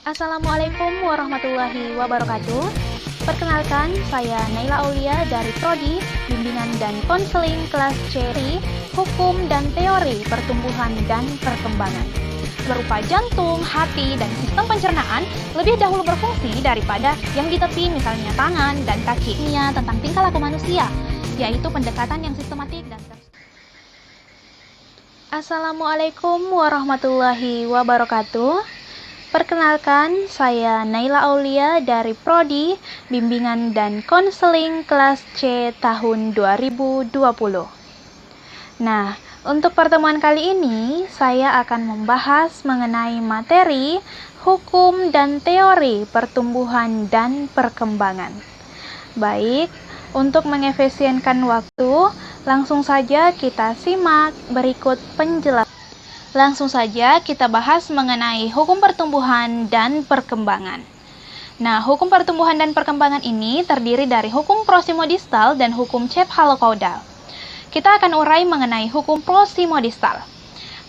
Assalamualaikum warahmatullahi wabarakatuh. Perkenalkan, saya Naila Aulia dari Prodi Bimbingan dan Konseling kelas C Hukum dan Teori Pertumbuhan dan Perkembangan. Berupa jantung, hati, dan sistem pencernaan lebih dahulu berfungsi daripada yang di tepi, misalnya tangan dan kaki. Tentang tingkah laku manusia, yaitu pendekatan yang sistematik dan Assalamualaikum warahmatullahi wabarakatuh. Perkenalkan, saya Naila Aulia dari Prodi Bimbingan dan Konseling kelas C tahun 2020. Nah, untuk pertemuan kali ini saya akan membahas mengenai materi hukum dan teori pertumbuhan dan perkembangan. Baik, untuk mengefisienkan waktu, langsung saja kita simak berikut penjelasan. Langsung saja kita bahas mengenai hukum pertumbuhan dan perkembangan. Nah, hukum pertumbuhan dan perkembangan ini terdiri dari hukum prosimodistal dan hukum Cephalocaudal. Kita akan urai mengenai hukum prosimodistal.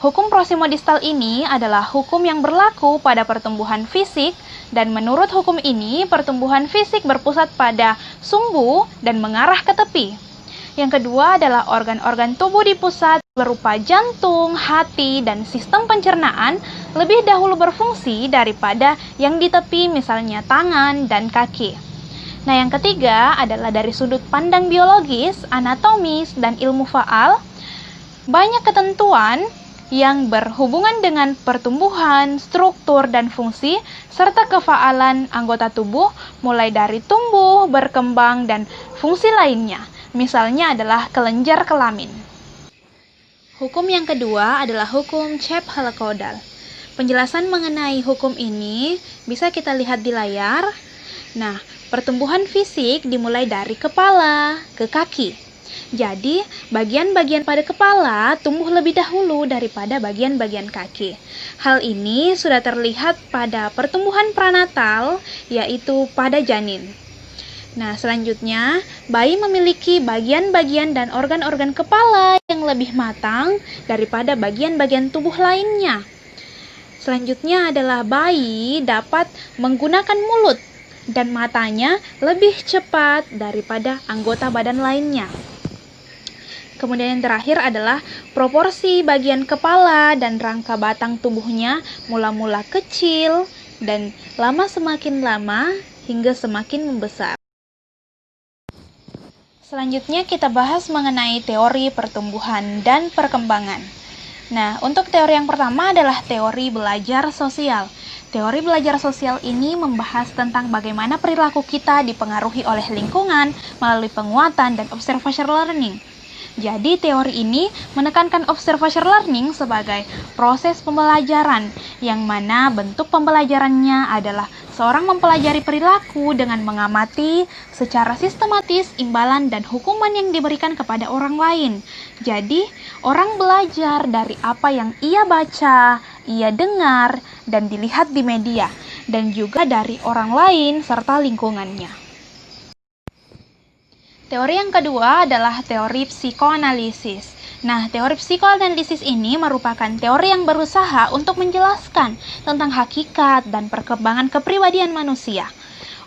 Hukum prosimodistal ini adalah hukum yang berlaku pada pertumbuhan fisik, dan menurut hukum ini, pertumbuhan fisik berpusat pada sumbu dan mengarah ke tepi. Yang kedua adalah organ-organ tubuh di pusat berupa jantung, hati, dan sistem pencernaan lebih dahulu berfungsi daripada yang di tepi, misalnya tangan dan kaki. Nah, yang ketiga adalah dari sudut pandang biologis, anatomis, dan ilmu faal, banyak ketentuan yang berhubungan dengan pertumbuhan, struktur, dan fungsi, serta kefaalan anggota tubuh, mulai dari tumbuh, berkembang, dan fungsi lainnya. Misalnya adalah kelenjar kelamin. Hukum yang kedua adalah hukum Cephalocaudal. Penjelasan mengenai hukum ini bisa kita lihat di layar. Nah, pertumbuhan fisik dimulai dari kepala ke kaki. Jadi, bagian-bagian pada kepala tumbuh lebih dahulu daripada bagian-bagian kaki. Hal ini sudah terlihat pada pertumbuhan pranatal, yaitu pada janin. Nah, selanjutnya, bayi memiliki bagian-bagian dan organ-organ kepala yang lebih matang daripada bagian-bagian tubuh lainnya. Selanjutnya adalah bayi dapat menggunakan mulut dan matanya lebih cepat daripada anggota badan lainnya. Kemudian yang terakhir adalah proporsi bagian kepala dan rangka batang tubuhnya mula-mula kecil dan semakin lama hingga semakin membesar. Selanjutnya kita bahas mengenai teori pertumbuhan dan perkembangan. Nah, untuk teori yang pertama adalah teori belajar sosial. Teori belajar sosial ini membahas tentang bagaimana perilaku kita dipengaruhi oleh lingkungan melalui penguatan dan observation learning. Jadi, teori ini menekankan observation learning sebagai proses pembelajaran, yang mana bentuk pembelajarannya adalah seorang mempelajari perilaku dengan mengamati secara sistematis imbalan dan hukuman yang diberikan kepada orang lain. Jadi, orang belajar dari apa yang ia baca, ia dengar, dan dilihat di media, dan juga dari orang lain serta lingkungannya. Teori yang kedua adalah teori psikoanalisis. Nah, teori psikoanalisis ini merupakan teori yang berusaha untuk menjelaskan tentang hakikat dan perkembangan kepribadian manusia.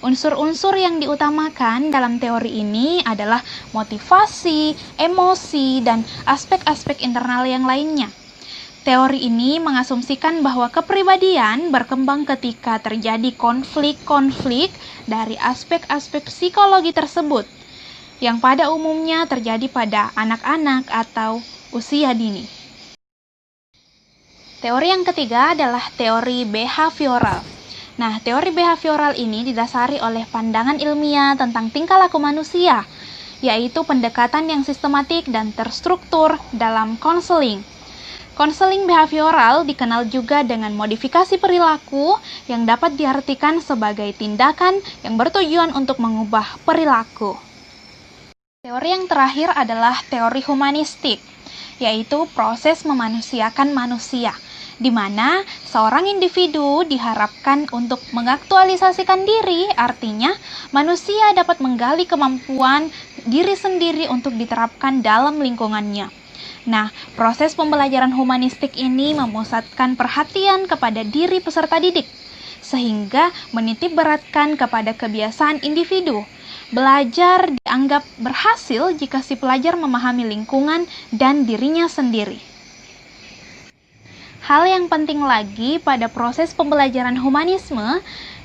Unsur-unsur yang diutamakan dalam teori ini adalah motivasi, emosi, dan aspek-aspek internal yang lainnya. Teori ini mengasumsikan bahwa kepribadian berkembang ketika terjadi konflik-konflik dari aspek-aspek psikologi tersebut, yang pada umumnya terjadi pada anak-anak atau usia dini. Teori yang ketiga adalah teori behavioral. Nah, teori behavioral ini didasari oleh pandangan ilmiah tentang tingkah laku manusia, yaitu pendekatan yang sistematik dan terstruktur dalam konseling. Konseling behavioral dikenal juga dengan modifikasi perilaku yang dapat diartikan sebagai tindakan yang bertujuan untuk mengubah perilaku. Teori yang terakhir adalah teori humanistik, yaitu proses memanusiakan manusia, di mana seorang individu diharapkan untuk mengaktualisasikan diri, artinya manusia dapat menggali kemampuan diri sendiri untuk diterapkan dalam lingkungannya. Nah, proses pembelajaran humanistik ini memusatkan perhatian kepada diri peserta didik, sehingga menitik beratkan kepada kebiasaan individu. Belajar dianggap berhasil jika si pelajar memahami lingkungan dan dirinya sendiri. Hal yang penting lagi pada proses pembelajaran humanisme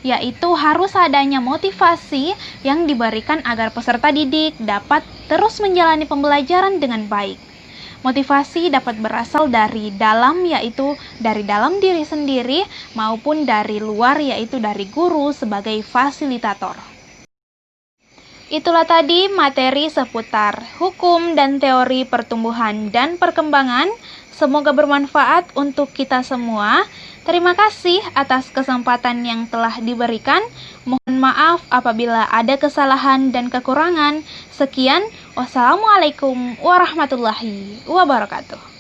yaitu harus adanya motivasi yang diberikan agar peserta didik dapat terus menjalani pembelajaran dengan baik. Motivasi dapat berasal dari dalam, yaitu dari dalam diri sendiri, maupun dari luar, yaitu dari guru sebagai fasilitator. Itulah tadi materi seputar hukum dan teori pertumbuhan dan perkembangan. Semoga bermanfaat untuk kita semua. Terima kasih atas kesempatan yang telah diberikan. Mohon maaf apabila ada kesalahan dan kekurangan. Sekian, wassalamualaikum warahmatullahi wabarakatuh.